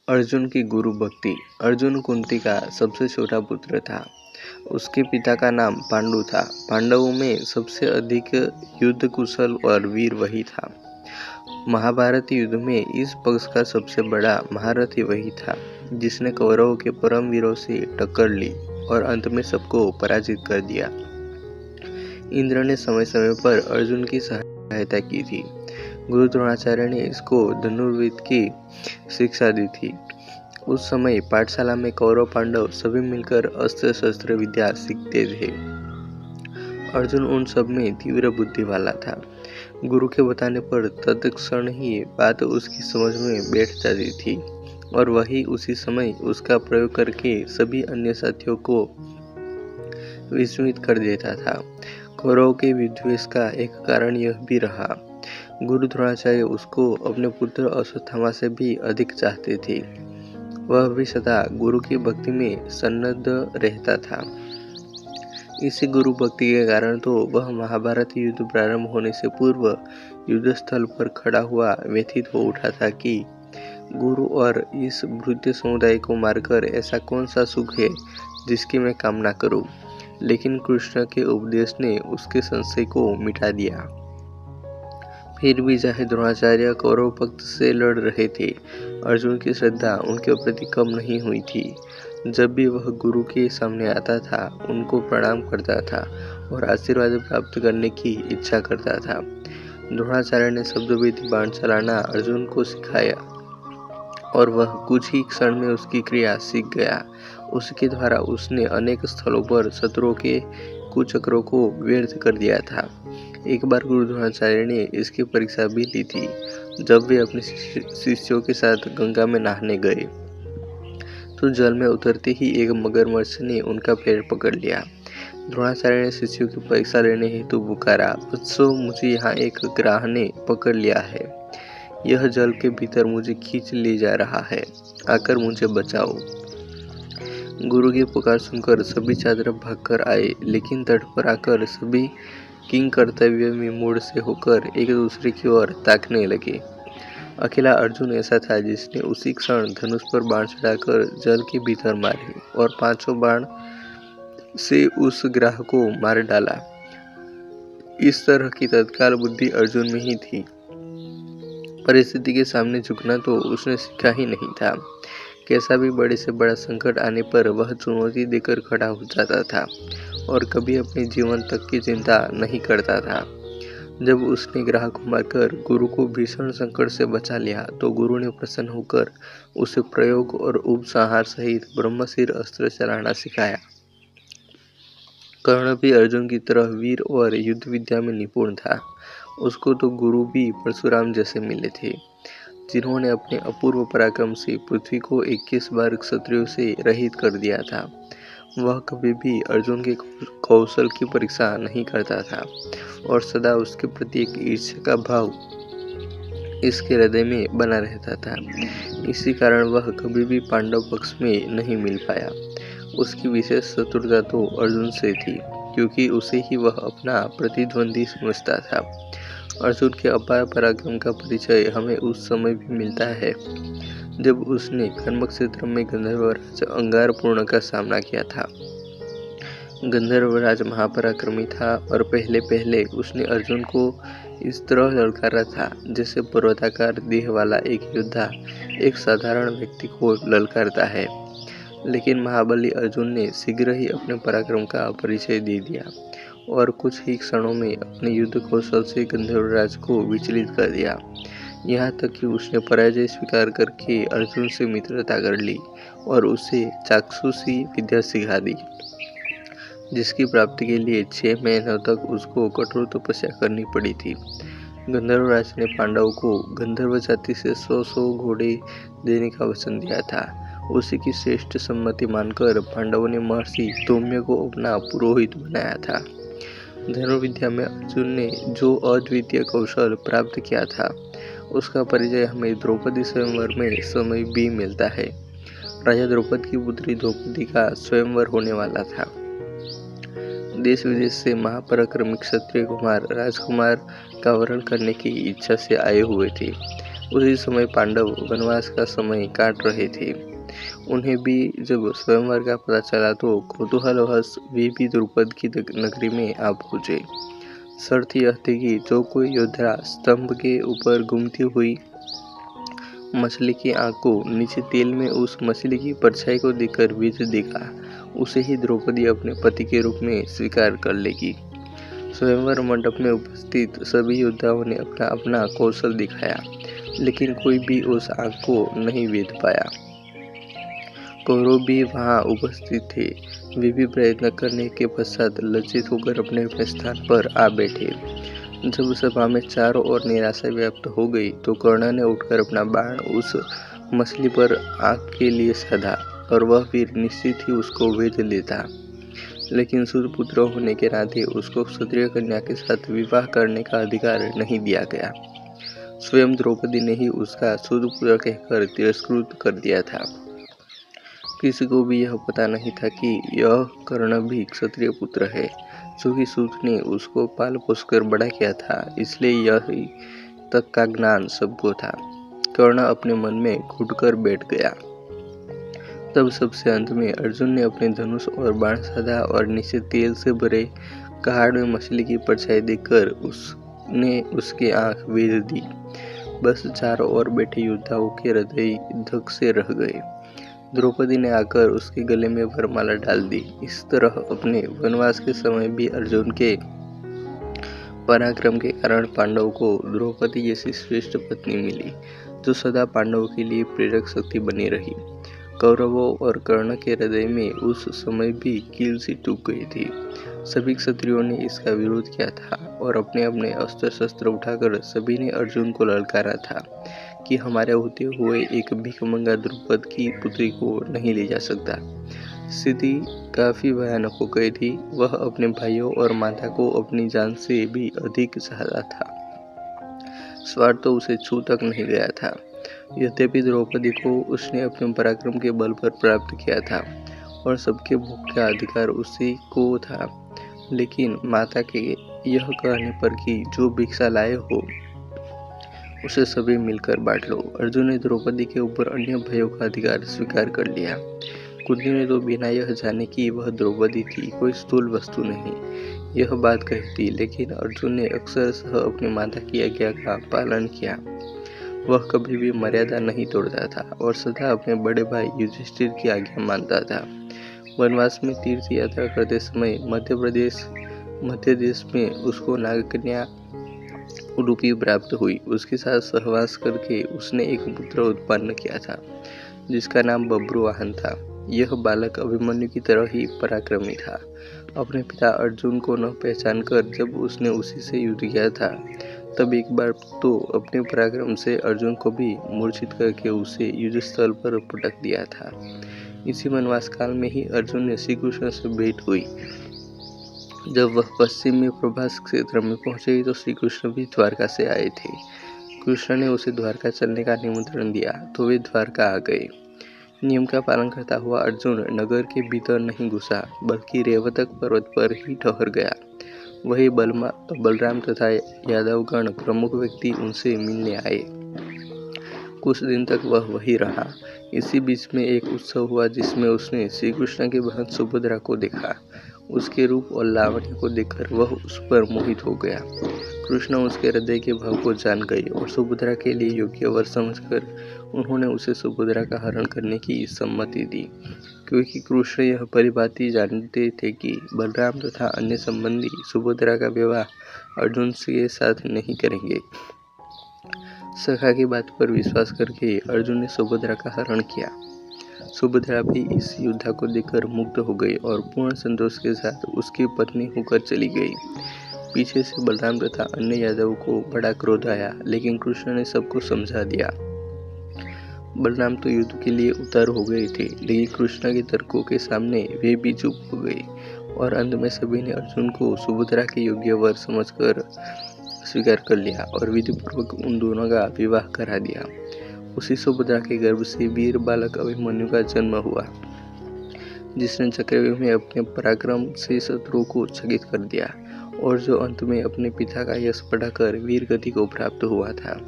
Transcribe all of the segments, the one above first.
अर्जुन की गुरु भक्ति। अर्जुन कुंती का सबसे छोटा पुत्र था। उसके पिता का नाम पांडु था। पांडवों में सबसे अधिक युद्ध कुशल और वीर वही था। महाभारत युद्ध में इस पक्ष का सबसे बड़ा महारथी वही था, जिसने कौरवों के परम वीरों से टक्कर ली और अंत में सबको पराजित कर दिया। इंद्र ने समय समय पर अर्जुन की सहायता की थी। गुरु द्रोणाचार्य ने इसको धनुर्विद्या की शिक्षा दी थी। उस समय पाठशाला में कौरव पांडव सभी मिलकर अस्त्र शस्त्र विद्या सीखते थे। अर्जुन उन सब में तीव्र बुद्धि वाला था। गुरु के बताने पर तत्क्षण ही बात उसकी समझ में बैठ जाती थी और वही उसी समय उसका प्रयोग करके सभी अन्य साथियों को विस्मित कर देता था। कौरवों के विद्वेष का एक कारण यह भी रहा, गुरु द्रोणाचार्य उसको अपने पुत्र अश्वत्थामा से भी अधिक चाहते थे। वह भी सदा गुरु की भक्ति में सन्नद्ध रहता था। इसी गुरु भक्ति के कारण तो वह महाभारत युद्ध प्रारंभ होने से पूर्व युद्ध स्थल पर खड़ा हुआ व्यथित हो उठा था कि गुरु और इस भृत्य समुदाय को मारकर ऐसा कौन सा सुख है जिसकी मैं कामना करूं। लेकिन कृष्ण के उपदेश ने उसके संशय को मिटा दिया। फिर भी चाहे द्रोणाचार्य कौरव पक्ष से लड़ रहे थे, अर्जुन की श्रद्धा उनके प्रति कम नहीं हुई थी। जब भी वह गुरु के सामने आता था, उनको प्रणाम करता था और आशीर्वाद प्राप्त करने की इच्छा करता था। द्रोणाचार्य ने शब्दभेदी बाण चलाना अर्जुन को सिखाया और वह कुछ ही क्षण में उसकी क्रिया सीख गया। उसके द्वारा उसने अनेक स्थलों पर शत्रुओं के कुचक्रों को व्यर्थ कर दिया था। एक बार गुरु द्रोणाचार्य ने इसकी परीक्षा भी ली थी, जब वे अपने शिष्यों के साथ गंगा में नहाने गए तो जल में उतरते ही एक मगरमच्छ ने उनका पैर पकड़ लिया। द्रोणाचार्य ने शिष्यों की परीक्षा लेने हेतु पुकारा, बच्चों, मुझे यहाँ एक ग्राह ने पकड़ लिया है। यह जल के भीतर मुझे खींच ले जा रहा है, आकर मुझे बचाओ। गुरु की पुकार सुनकर सभी छात्र भागकर आए, लेकिन तट पर आकर सभी किंग कर्तव्य में मूड से होकर एक दूसरे की ओर ताकने लगे। अकेला अर्जुन ऐसा था जिसने उसी क्षण धनुष पर बाण चढ़ाकर जल के भीतर मारे और 5 बाण से उस ग्राह को मार डाला। इस तरह की तत्काल बुद्धि अर्जुन में ही थी। परिस्थिति के सामने झुकना तो उसने सीखा ही नहीं था। कैसा भी बड़े से बड़ा संकट आने पर वह चुनौती देकर खड़ा हो जाता था और कभी अपने जीवन तक की चिंता नहीं करता था। जब उसने ग्राह को मारकर गुरु को भीषण संकट से बचा लिया तो गुरु ने प्रसन्न होकर उसे प्रयोग और उपसंहार सहित ब्रह्मशिर अस्त्र चलाना सिखाया। कर्ण भी अर्जुन की तरह वीर और युद्ध विद्या में निपुण था। उसको तो गुरु भी परशुराम जैसे मिले थे, जिन्होंने अपने अपूर्व पराक्रम से पृथ्वी को 21 बार क्षत्रियों से रहित कर दिया था। वह कभी भी अर्जुन के कौशल की परीक्षा नहीं करता था और सदा उसके प्रति एक ईर्ष्या का भाव इसके हृदय में बना रहता था। इसी कारण वह कभी भी पांडव पक्ष में नहीं मिल पाया। उसकी विशेष शत्रुता तो अर्जुन से थी, क्योंकि उसे ही वह अपना प्रतिद्वंदी समझता था। अर्जुन के अपार पराक्रम का परिचय हमें उस समय भी मिलता है जब उसने कर्म क्षेत्र में गंधर्वराज अंगारपूर्ण का सामना किया था। गंधर्वराज महापराक्रमी था और पहले पहले उसने अर्जुन को इस तरह ललकारा था जैसे पर्वताकार देह वाला एक योद्धा एक साधारण व्यक्ति को ललकारता है। लेकिन महाबली अर्जुन ने शीघ्र ही अपने पराक्रम का परिचय दे दिया और कुछ ही क्षणों में अपने युद्ध कौशल से गंधर्वराज को विचलित कर दिया। यहाँ तक कि उसने पराजय स्वीकार करके अर्जुन से मित्रता कर ली और उसे चाक्षुषी विद्या सिखा दी, जिसकी प्राप्ति के लिए 6 महीनों तक उसको कठोर तपस्या करनी पड़ी थी। गंधर्वराज ने पांडवों को गंधर्व जाति से 100 घोड़े देने का वचन दिया था। उसी की श्रेष्ठ सम्मति मानकर पांडवों ने महर्षि धौम्य को अपना पुरोहित बनाया था। धनुर्विद्या में अर्जुन ने जो अद्वितीय कौशल प्राप्त किया था, उसका परिचय हमें द्रौपदी स्वयंवर में समय भी मिलता है। राजा द्रौपदी की पुत्री द्रौपदी का स्वयंवर होने वाला था। देश विदेश से महापराक्रमी क्षत्रिय कुमार राजकुमार का वरण करने की इच्छा से आए हुए थे। उसी समय पांडव वनवास का समय काट रहे थे। उन्हें भी जब स्वयंवर का पता चला तो कौतूहलवश वे भी द्रुपद की नगरी में आ पहुंचे। शर्त यह थी कि जो कोई योद्धा स्तंभ के ऊपर घूमती हुई मछली की आंख को नीचे तेल में उस मछली की परछाई को देखकर विजय देगा, उसे ही द्रौपदी अपने पति के रूप में स्वीकार कर लेगी। स्वयंवर मंडप में उपस्थित सभी योद्धाओं ने अपना अपना कौशल दिखाया, लेकिन कोई भी उस आंख को नहीं वेध पाया। कौरव भी वहां उपस्थित थे। वे भी प्रयत्न करने के पश्चात लज्जित होकर अपने अपने स्थान पर आ बैठे। जब सभा में चारों ओर निराशा व्याप्त हो गई तो कर्ण ने उठकर अपना बाण उस मछली पर आंख के लिए साधा और वह वीर निश्चित ही उसको वेध लेता, लेकिन सूर्यपुत्र होने के नाते उसको क्षत्रिय कन्या के साथ विवाह करने का अधिकार नहीं दिया गया। स्वयं द्रौपदी ने ही उसका सूर्यपुत्र कहकर तिरस्कृत कर दिया था। किसी को भी यह पता नहीं था कि यह कर्ण भी क्षत्रिय पुत्र है, क्योंकि सूत ने उसको पाल पोसकर बड़ा किया था, इसलिए यही तक का ज्ञान सबको था। कर्ण अपने मन में घुटकर बैठ गया। तब सबसे अंत में अर्जुन ने अपने धनुष और बाण साधा और नीचे तेल से भरे कहाड़ में मछली की परछाई देखकर उसने उसकी आंख वेध दी। बस चारों ओर बैठे योद्धाओं के हृदय धक से रह गए। द्रौपदी ने आकर उसके गले में वरमाला डाल दी। इस तरह अपने वनवास के समय भी अर्जुन के पराक्रम के कारण पांडव को द्रौपदी जैसी श्रेष्ठ पत्नी मिली, जो सदा पांडवों के लिए प्रेरक शक्ति बनी रही। कौरवों और कर्ण के हृदय में उस समय भी कील सी टूट गई थी। सभी क्षत्रियों ने इसका विरोध किया था और अपने अपने अस्त्र शस्त्र उठाकर सभी ने अर्जुन को ललकारा था कि हमारे होते हुए एक भिखमंगा द्रुपद की पुत्री को नहीं ले जा सकता। स्थिति काफी भयानक हो गई थी। वह अपने भाइयों और माता को अपनी जान से भी अधिक चाहता था। स्वार्थ तो उसे छू तक नहीं गया था। यद्यपि द्रौपदी को उसने अपने पराक्रम के बल पर प्राप्त किया था और सबके भोग का अधिकार उसी को था, लेकिन माता के यह कहने पर कि जो भिक्षा लाए हो उसे सभी मिलकर बांट लो, अर्जुन ने द्रौपदी के ऊपर अन्य भाइयों का अधिकार स्वीकार कर लिया। कुंती ने तो बिना यह जाने कि वह द्रौपदी थी, कोई स्थूल वस्तु नहीं, यह बात कही थी, लेकिन अर्जुन ने अक्सरशः अपनी माता की आज्ञा का पालन किया। वह कभी भी मर्यादा नहीं तोड़ता था और सदा अपने बड़े भाई युधिष्ठिर की आज्ञा मानता था। वनवास में तीर्थ यात्रा करते समय मध्य देश में उसको नागकन्या उडुपी प्राप्त हुई। उसके साथ सहवास करके उसने एक पुत्र उत्पन्न किया था, जिसका नाम बब्रुवाहन था। यह बालक अभिमन्यु की तरह ही पराक्रमी था। अपने पिता अर्जुन को न पहचान कर जब उसने उसी से युद्ध किया था, तब एक बार तो अपने पराक्रम से अर्जुन को भी मूर्छित करके उसे युद्ध स्थल पर पटक दिया था। इसी वनवास काल में ही अर्जुन ने श्री कृष्ण से भेंट हुई। जब वह पश्चिम में प्रभास क्षेत्र में पहुंचे तो श्री कृष्ण भी द्वारका से आए थे। कृष्ण ने उसे द्वारका चलने का निमंत्रण दिया तो वे द्वारका आ गए। नियम का पालन करता हुआ अर्जुन नगर के भीतर नहीं घुसा, बल्कि रेवतक पर्वत पर ही ठहर गया। वही बलराम तथा यादवगण प्रमुख व्यक्ति उनसे मिलने आए। कुछ दिन तक वह वही रहा। इसी बीच में एक उत्सव हुआ जिसमें उसने श्री कृष्ण की बहन सुभद्रा को देखा। उसके रूप और लावण्य को देखकर वह उस पर मोहित हो गया। कृष्ण उसके हृदय के भाव को जान गए और सुभद्रा के लिए योग्य वर समझकर उन्होंने उसे सुभद्रा का हरण करने की सम्मति दी, क्योंकि कृष्ण यह परिभांति जानते थे कि बलराम तथा अन्य संबंधी सुभद्रा का विवाह अर्जुन के साथ नहीं करेंगे। सखा की बात पर विश्वास करके अर्जुन ने सुभद्रा का हरण किया। सुभद्रा भी इस युद्ध को देखकर मुग्ध हो गई और पूर्ण संतोष के साथ उसकी पत्नी होकर चली गई। पीछे से बलराम तथा अन्य यादवों को बड़ा क्रोध आया, लेकिन कृष्ण ने सबको समझा दिया। बलराम तो युद्ध के लिए उतार हो गए थे, लेकिन कृष्ण के तर्कों के सामने वे भी चुप हो गए और अंत में सभी ने अर्जुन को सुभद्रा के योग्य वर समझकर स्वीकार कर लिया और विधिपूर्वक उन दोनों का विवाह करा दिया। उसी सुभद्रा के गर्भ से वीर बालक अभिमन्यु का जन्म हुआ, जिसने चक्रव्यूह में अपने पराक्रम से शत्रुओं को चकित कर दिया और जो अंत में अपने पिता का यश बढ़ाकर वीर गति को प्राप्त हुआ था।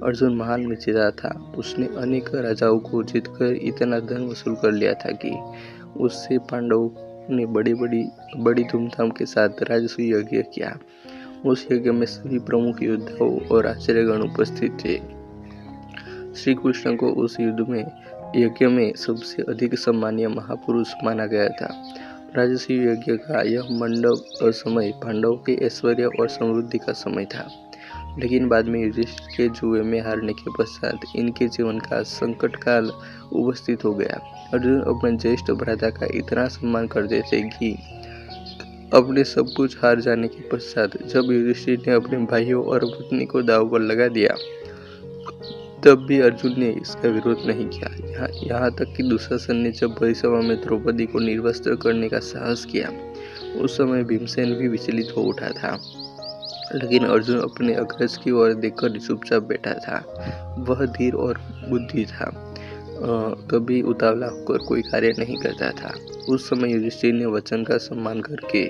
अर्जुन महान विजेता था। उसने अनेक राजाओं को जीतकर इतना धन वसूल कर लिया था कि उससे पांडवों ने बड़ी धूमधाम के साथ राजसूय यज्ञ किया। उस यज्ञ में सभी प्रमुख योद्धाओं और आचार्यगण उपस्थित थे। श्री कृष्ण को उस यज्ञ में सबसे अधिक सम्मानीय महापुरुष माना गया था। राजसूय यज्ञ का यह मंडप और समय पांडवों के ऐश्वर्य और समृद्धि का समय था। लेकिन बाद में युधिष्ठिर के जुए में हारने के पश्चात इनके जीवन का संकट काल उपस्थित हो गया। अर्जुन अपने ज्येष्ठ भ्राता का इतना सम्मान करते थे कि अपने सब कुछ हार जाने के पश्चात जब युधिष्ठिर ने अपने भाइयों और पत्नी को दांव पर लगा दिया, तब भी अर्जुन ने इसका विरोध नहीं किया। यहाँ तक कि दुशासन ने जब बड़ी सभा में द्रौपदी को निर्वस्त्र करने का साहस किया, उस समय भीमसेन भी विचलित हो उठा था। लेकिन अर्जुन अपने अग्रज की ओर देखकर चुपचाप बैठा था। वह धीर और बुद्धि था, कभी उतावला होकर कोई कार्य नहीं करता था। उस समय युधिष्ठिर ने वचन का सम्मान करके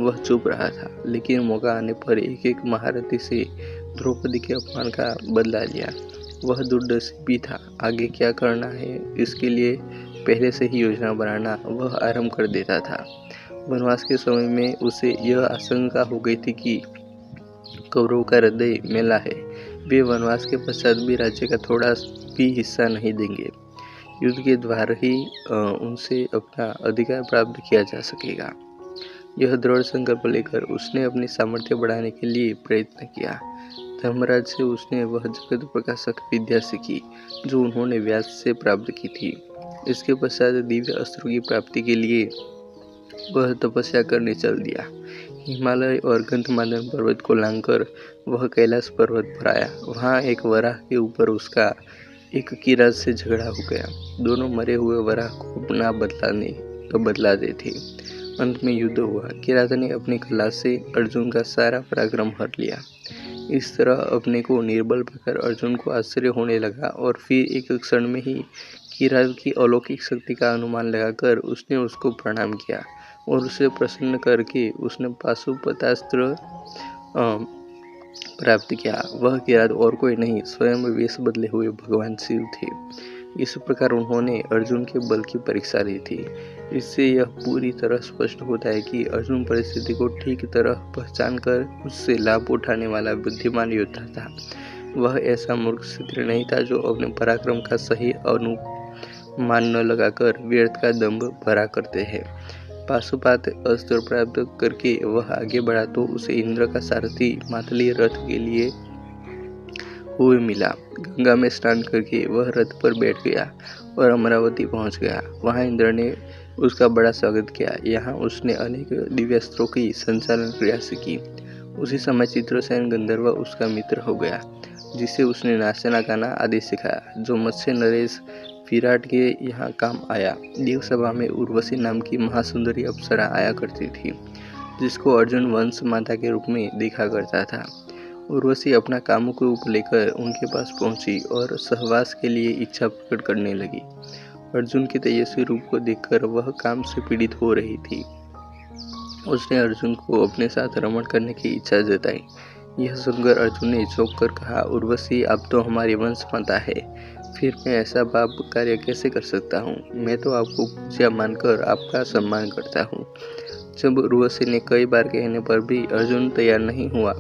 वह चुप रहा था, लेकिन मौका आने पर एक एक महारथी से द्रौपदी के अपमान का बदला लिया। वह दूरदर्शी भी था। आगे क्या करना है इसके लिए पहले से ही योजना बनाना वह आरंभ कर देता था। वनवास के समय में उसे यह आशंका हो गई थी कि कौरवों का हृदय मेला है, वे वनवास के पश्चात भी राज्य का थोड़ा भी हिस्सा नहीं देंगे। युद्ध के द्वारा ही उनसे अपना अधिकार प्राप्त किया जा सकेगा। यह दृढ़ संकल्प लेकर उसने अपनी सामर्थ्य बढ़ाने के लिए प्रयत्न किया। धर्मराज से उसने वह जगत प्रकाशक विद्या सीखी जो उन्होंने व्यास से प्राप्त की थी। इसके पश्चात दिव्य अस्त्रों की प्राप्ति के लिए वह तपस्या करने चल दिया। हिमालय और गंधमादन पर्वत को लांघकर वह कैलाश पर्वत पर आया। वहाँ एक वराह के ऊपर उसका एक किरात से झगड़ा हो गया। दोनों मरे हुए वराह को अपना बदलाते थे। अंत में युद्ध हुआ। किरात ने अपनी कला से अर्जुन का सारा पराक्रम हर लिया। इस तरह अपने को निर्बल पाकर अर्जुन को आश्चर्य होने लगा और फिर एक क्षण में ही किरात की अलौकिक शक्ति का अनुमान लगाकर उसने उसको प्रणाम किया और उसे प्रसन्न करके उसने पाशुपतास्त्र प्राप्त किया। वह किरात और कोई नहीं, स्वयं वेश बदले हुए भगवान शिव थे। इस प्रकार उन्होंने अर्जुन के बल की परीक्षा ली थी। इससे यह पूरी तरह स्पष्ट होता है कि अर्जुन परिस्थिति को ठीक तरह पहचान कर उससे लाभ उठाने वाला बुद्धिमान योद्धा था। वह ऐसा मूर्ख क्षत्रिय नहीं था जो अपने पराक्रम का सही अनुमान न लगाकर व्यर्थ का दंभ भरा करते हैं। पाशुपात अस्त्र प्राप्त करके वह आगे बढ़ा तो उसे इंद्र का सारथी मातली रथ के लिए हुए मिला। गंगा में स्नान करके वह रथ पर बैठ गया और अमरावती पहुंच गया। वहां इंद्र ने उसका बड़ा स्वागत किया। यहाँ उसने अनेक दिव्यास्त्रों की संचालन क्रिया सीखी। उसी समय चित्रसेन गंधर्व उसका मित्र हो गया, जिसे उसने नाचना गाना आदि सिखाया, जो मत्स्य नरेश विराट के यहाँ काम आया। देवसभा में उर्वशी नाम की महासुंदरी अप्सरा आया करती थी, जिसको अर्जुन वंश माता के रूप में देखा करता था। उर्वशी अपना कामुक रूप लेकर उनके पास पहुंची और सहवास के लिए इच्छा प्रकट करने लगी। अर्जुन के तेजस्वी रूप को देखकर वह काम से पीड़ित हो रही थी। उसने अर्जुन को अपने साथ रमण करने की इच्छा जताई। यह सुनकर अर्जुन ने चौंक कर कहा, उर्वशी आप तो हमारी वंश माता है, फिर मैं ऐसा पाप कार्य कैसे कर सकता हूँ? मैं तो आपको पूज्य मानकर आपका सम्मान करता हूँ। जब उर्वशी ने कई बार कहने पर भी अर्जुन तैयार नहीं हुआ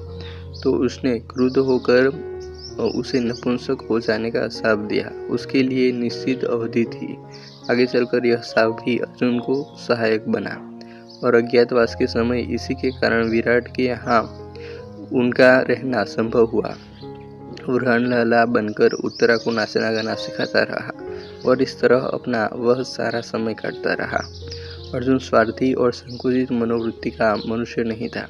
तो उसने क्रुद्ध होकर उसे नपुंसक हो जाने का शाप दिया। उसके लिए निश्चित अवधि थी। आगे चलकर यह शाप भी अर्जुन को सहायक बना और अज्ञातवास के समय इसी के कारण विराट के यहाँ उनका रहना संभव हुआ। वृहणलला बनकर उत्तरा को नाचना गाना सिखाता रहा और इस तरह अपना वह सारा समय काटता रहा। अर्जुन स्वार्थी और संकुचित मनोवृत्ति का मनुष्य नहीं था।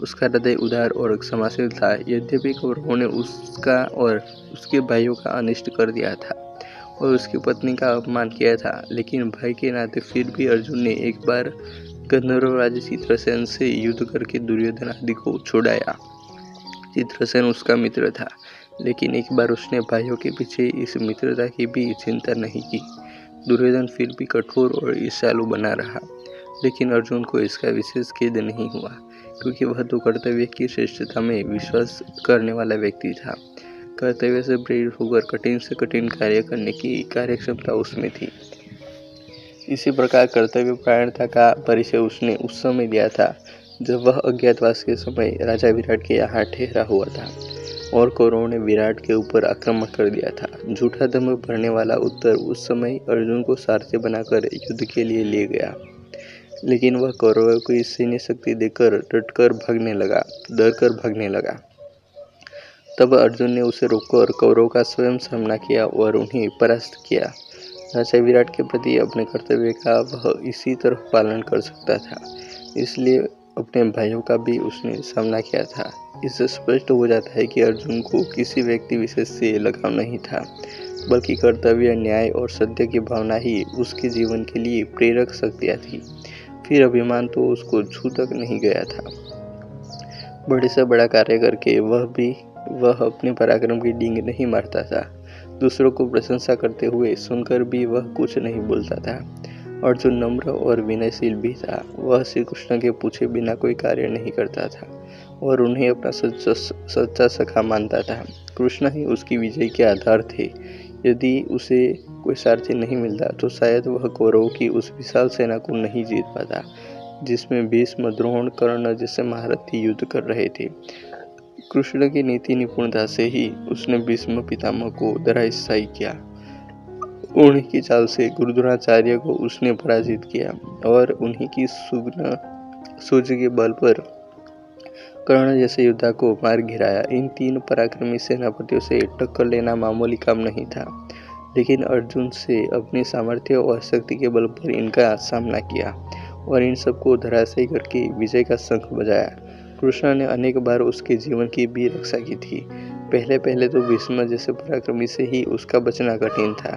उसका हृदय उदार और क्षमाशील था। यद्यपि कौरवों ने उसका और उसके भाइयों का अनिष्ट कर दिया था और उसकी पत्नी का अपमान किया था, लेकिन भाई के नाते फिर भी अर्जुन ने एक बार गंधर्वराज चित्रसेन से युद्ध करके दुर्योधन आदि को छुड़ाया। चित्रसेन उसका मित्र था, लेकिन एक बार उसने भाइयों के पीछे इस मित्रता की भी चिंता नहीं की। दुर्योधन फिर भी कठोर और ईर्ष्यालु बना रहा, लेकिन अर्जुन को इसका विशेष खेद नहीं हुआ, क्योंकि वह तो कर्तव्य की श्रेष्ठता में विश्वास करने वाला व्यक्ति था। कर्तव्य से प्रेरित होकर कठिन से कठिन कार्य करने की कार्यक्षमता उसमें थी। इसी प्रकार कर्तव्य परायणता का परिचय उसने उस समय दिया था जब वह अज्ञातवास के समय राजा विराट के यहाँ ठहरा हुआ था और कौरवों ने विराट के ऊपर आक्रमण कर दिया था। झूठा दम भरने वाला उत्तर उस समय अर्जुन को सारथी बनाकर युद्ध के लिए ले गया, लेकिन वह कौरवों को सैन्य शक्ति देकर डटकर भागने लगा। तब अर्जुन ने उसे रोककर कौरवों का स्वयं सामना किया और उन्हें परास्त किया। राजा विराट के प्रति अपने कर्तव्य का वह इसी तरह पालन कर सकता था, इसलिए अपने भाइयों का भी उसने सामना किया था। इससे स्पष्ट हो जाता है कि अर्जुन को किसी व्यक्ति विशेष से लगाव नहीं था, बल्कि कर्तव्य, न्याय और सत्य की भावना ही उसके जीवन के लिए प्रेरक शक्तियाँ थी। फिर अभिमान तो उसको छू तक नहीं गया था। बड़े से बड़ा कार्य करके वह अपने पराक्रम की डींग नहीं मारता था। दूसरों को प्रशंसा करते हुए सुनकर भी वह कुछ नहीं बोलता था। अर्जुन नम्र और विनयशील भी था। वह श्री कृष्ण के पूछे बिना कोई कार्य नहीं करता था और उन्हें अपना सच्चा सखा मानता था। कृष्ण ही उसकी विजय के आधार थे। यदि उसे कोई सारथी नहीं मिलता तो शायद वह कौरवों की उस विशाल सेना को नहीं जीत पाता, जिसमें भीष्म, द्रोण, कर्ण जैसे महारथी युद्ध कर रहे थे। कृष्ण की नीति निपुणता से ही उसने भीष्म पितामह को धराशायी किया। उन्हीं की चाल से गुरुद्रोणाचार्य को उसने पराजित किया और उन्हीं की सुग्न सूझ के बल पर कर्ण जैसे योद्धा को मार गिराया। इन तीन पराक्रमी सेनापतियों से टक्कर लेना मामूली काम नहीं था, लेकिन अर्जुन से अपनी सामर्थ्य और शक्ति के बल पर इनका सामना किया और इन सबको धराशायी करके विजय का शंख बजाया। कृष्ण ने अनेक बार उसके जीवन की भी रक्षा की थी। पहले तो भीष्म जैसे पराक्रमी से ही उसका बचना कठिन था,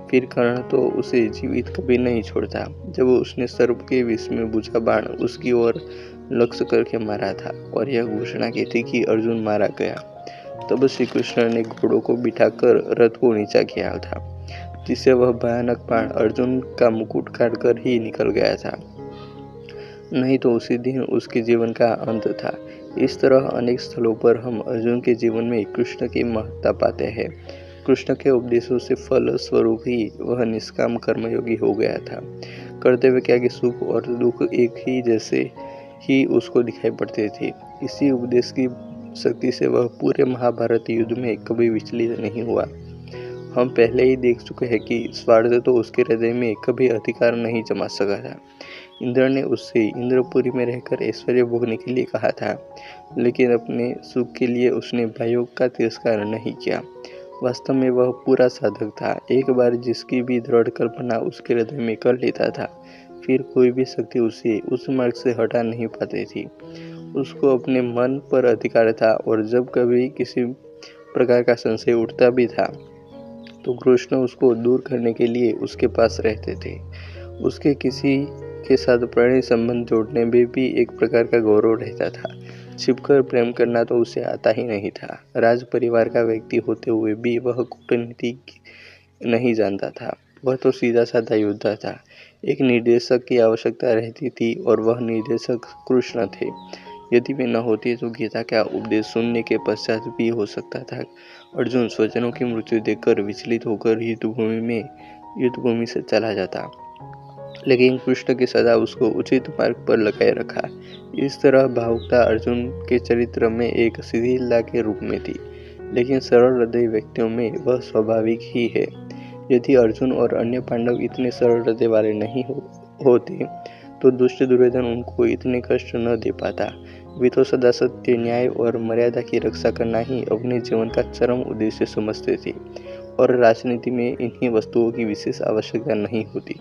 फिर कर्ण तो उसे जीवित कभी नहीं छोड़ता। जब उसने सर्प के विष में बुझा बाण उसकी ओर लक्ष्य करके मारा था और यह घोषणा की थी कि अर्जुन मारा गया, तब श्री कृष्ण ने घोड़ों को बिठाकर रथ को नीचा किया था, जिससे वह भयानक बाण अर्जुन का मुकुट काटकर ही निकल गया था, नहीं तो उसी दिन उसके जीवन का अंत था। इस तरह अनेक स्थलों पर हम अर्जुन के जीवन में कृष्ण की महत्ता पाते हैं। कृष्ण के उपदेशों से फल स्वरूप ही वह निष्काम कर्मयोगी हो गया था। कर्तव्य क्या कि सुख और दुख एक ही जैसे ही उसको दिखाई पड़ते थे। इसी उपदेश की शक्ति से वह पूरे महाभारत युद्ध में कभी विचलित नहीं हुआ। हम पहले ही देख चुके हैं कि स्वार्थ तो उसके हृदय में कभी अधिकार नहीं जमा सका था। इंद्र ने उससे इंद्रपुरी में रहकर ऐश्वर्य भोगने के लिए कहा था, लेकिन अपने सुख के लिए उसने भाइयों का तिरस्कार नहीं किया। वास्तव में वह पूरा साधक था। एक बार जिसकी भी दृढ़ कल्पना उसके हृदय में कर लेता था, फिर कोई भी शक्ति उसे उस मार्ग से हटा नहीं पाती थी। उसको अपने मन पर अधिकार था और जब कभी किसी प्रकार का संशय उठता भी था तो कृष्ण उसको दूर करने के लिए उसके पास रहते थे। उसके किसी के साथ प्रणय संबंध जोड़ने में भी एक प्रकार का गौरव रहता था। छिपकर प्रेम करना तो उसे आता ही नहीं था। राज परिवार का व्यक्ति होते हुए भी वह कूटनीति नहीं जानता था। वह तो सीधा साधा योद्धा था। एक निर्देशक की आवश्यकता रहती थी और वह निर्देशक कृष्ण थे। यदि वे न होते तो गीता का उपदेश सुनने के पश्चात भी हो सकता था अर्जुन स्वजनों की मृत्यु देखकर विचलित होकर युद्धभूमि से चला जाता, लेकिन कृष्ण के सदा उसको उचित मार्ग पर लगाए रखा। इस तरह भावुकता अर्जुन के चरित्र में एक शिथिलता के रूप में थी, लेकिन सरल हृदय व्यक्तियों में वह स्वाभाविक ही है। यदि अर्जुन और अन्य पांडव इतने सरल हृदय वाले नहीं होते तो दुष्ट दुर्योधन उनको इतने कष्ट न दे पाता। वे तो सदा सत्य, न्याय और मर्यादा की रक्षा करना ही अपने जीवन का चरम उद्देश्य समझते थे और राजनीति में इन्हीं वस्तुओं की विशेष आवश्यकता नहीं होती।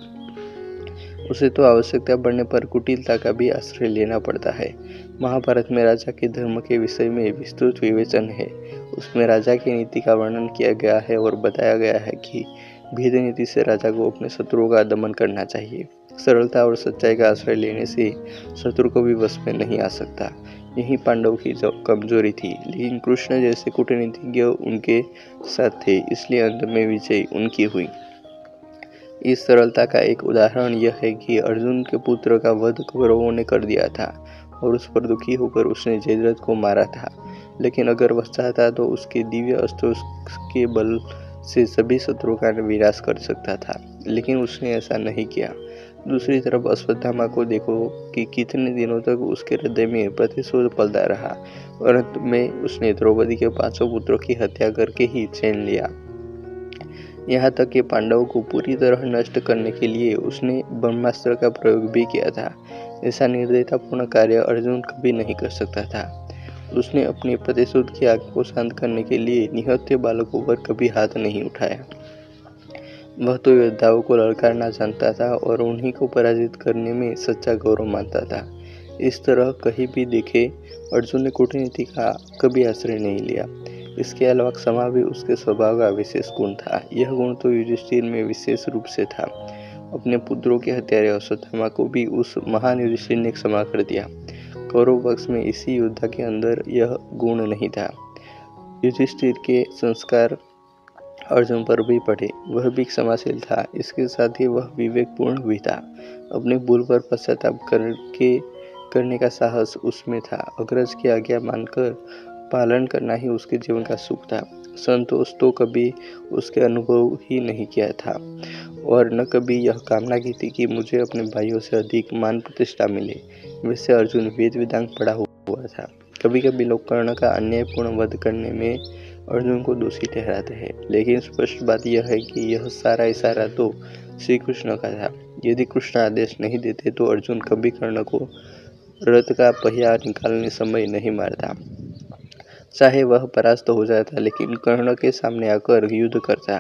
उसे तो आवश्यकता पड़ने पर कुटिलता का भी आश्रय लेना पड़ता है। महाभारत में राजा के धर्म के विषय में विस्तृत विवेचन है। उसमें राजा की नीति का वर्णन किया गया है और बताया गया है कि भेद नीति से राजा को अपने शत्रुओं का दमन करना चाहिए। सरलता और सच्चाई का आश्रय लेने से शत्रु को भी वश में नहीं आ सकता। यही पांडव की कमजोरी थी, लेकिन कृष्ण जैसे कूटनीतिज्ञ उनके साथ थे, इसलिए अंत में विजय उनकी हुई। इस सरलता का एक उदाहरण यह है कि अर्जुन के पुत्र का वध कौरवों ने कर दिया था और उस पर दुखी होकर उसने जयद्रथ को मारा था। लेकिन अगर वह चाहता तो उसके दिव्य अस्त्र के बल से सभी शत्रुओं का विनाश कर सकता था, लेकिन उसने ऐसा नहीं किया। दूसरी तरफ अश्वत्थामा को देखो कि कितने दिनों तक उसके हृदय में प्रतिशोध पलता रहा और अंत में उसने द्रौपदी के 5 पुत्रों की हत्या करके ही चैन लिया। यहाँ तक कि पांडवों को पूरी तरह नष्ट करने के लिए उसने ब्रह्मास्त्र का प्रयोग भी किया था। ऐसा निर्दयतापूर्ण कार्य अर्जुन कभी नहीं कर सकता था। उसने अपनी प्रतिशोध की आग को शांत करने के लिए निहत्थे बालकों पर कभी हाथ नहीं उठाया। वह तो योद्धाओं को ललकारना जानता था और उन्हीं को पराजित करने में सच्चा गौरव मानता था। इस तरह कहीं भी देखे अर्जुन ने कूटनीति का कभी आश्रय नहीं लिया। इसके अलावा क्षमा भी उसके स्वभाव का विशेष गुण था। यह गुण तो युधिष्ठिर में विशेष रूप से था। अपने पुत्रों के हत्यारे अश्वत्थामा को भी उस महान युधिष्ठिर ने क्षमा कर दिया। कौरव पक्ष में इसी योद्धा के अंदर यह गुण नहीं था। युधिष्ठिर के संस्कार अर्जुन पर भी पड़े। वह भी क्षमाशील था, इसके साथ ही वह विवेकपूर्ण भी था। अपनी भूल पर पश्चाताप करने का साहस उसमें था। अग्रज की आज्ञा मानकर पालन करना ही उसके जीवन का सुख था। संतोष तो कभी उसके अनुभव ही नहीं किया था और न कभी यह कामना की थी कि मुझे अपने भाइयों से अधिक मान प्रतिष्ठा मिले। वैसे अर्जुन वेद वेदांग पढ़ा हुआ था। कभी कभी लोग कर्ण का अन्यायपूर्ण वध करने में अर्जुन को दोषी ठहराते हैं, लेकिन स्पष्ट बात यह है कि यह सारा इशारा तो श्री कृष्ण का था। यदि कृष्ण आदेश नहीं देते तो अर्जुन कभी कर्ण को रथ का पहिया निकालने समय नहीं मारता। चाहे वह परास्त हो जाता, लेकिन कर्ण के सामने आकर युद्ध करता।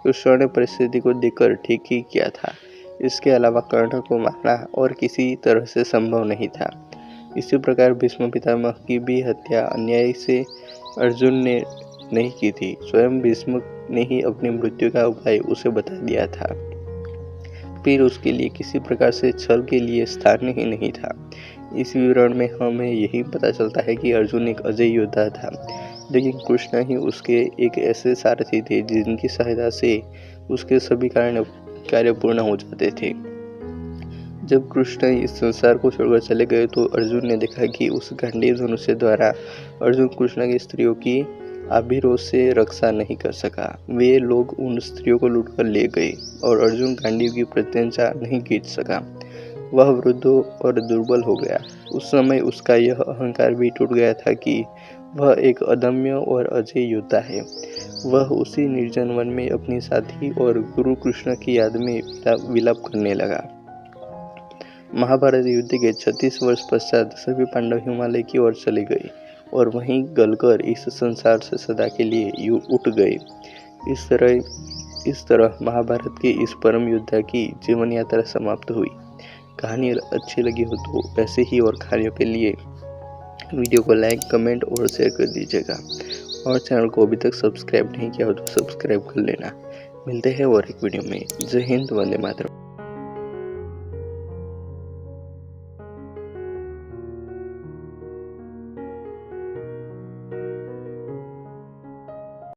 कृष्ण ने परिस्थिति को देखकर ठीक ही किया था। इसके अलावा कर्ण को मारना और किसी तरह से संभव नहीं था। इसी प्रकार भीष्म पितामह की भी हत्या अन्याय से अर्जुन ने नहीं की थी। स्वयं भीष्म ने ही अपनी मृत्यु का उपाय उसे बता दिया था। फिर उसके लिए किसी प्रकार से छल के लिए स्थान ही नहीं था। इस विवरण में हमें यही पता चलता है कि अर्जुन एक अजय योद्धा था, लेकिन कृष्ण ही उसके एक ऐसे सारथी थे जिनकी सहायता से उसके सभी कार्य पूर्ण हो जाते थे। जब कृष्ण इस संसार को छोड़कर चले गए तो अर्जुन ने देखा कि उस गांडीव धनुष द्वारा अर्जुन कृष्ण की स्त्रियों की आभिरोध से रक्षा नहीं कर सका। वे लोग उन स्त्रियों को लूटकर ले गए और अर्जुन गांडीव की प्रत्यंचा नहीं खींच सका। वह वृद्ध और दुर्बल हो गया। उस समय उसका यह अहंकार भी टूट गया था कि वह एक अदम्य और अजय योद्धा है। वह उसी निर्जन वन में अपनी साथी और गुरु कृष्ण की याद में विलाप करने लगा। महाभारत युद्ध के 36 वर्ष पश्चात सभी पांडव हिमालय की ओर चले गए और वहीं गलकर इस संसार से सदा के लिए उठ गए। इस तरह महाभारत के इस परम योद्धा की जीवन यात्रा समाप्त हुई। कहानी अच्छी लगी हो तो ऐसे ही और कहानियों के लिए वीडियो को लाइक, कमेंट और शेयर कर दीजिएगा और चैनल को अभी तक सब्सक्राइब नहीं किया हो तो सब्सक्राइब कर लेना। मिलते हैं और एक वीडियो में। जय हिंद, वंदे मातरम।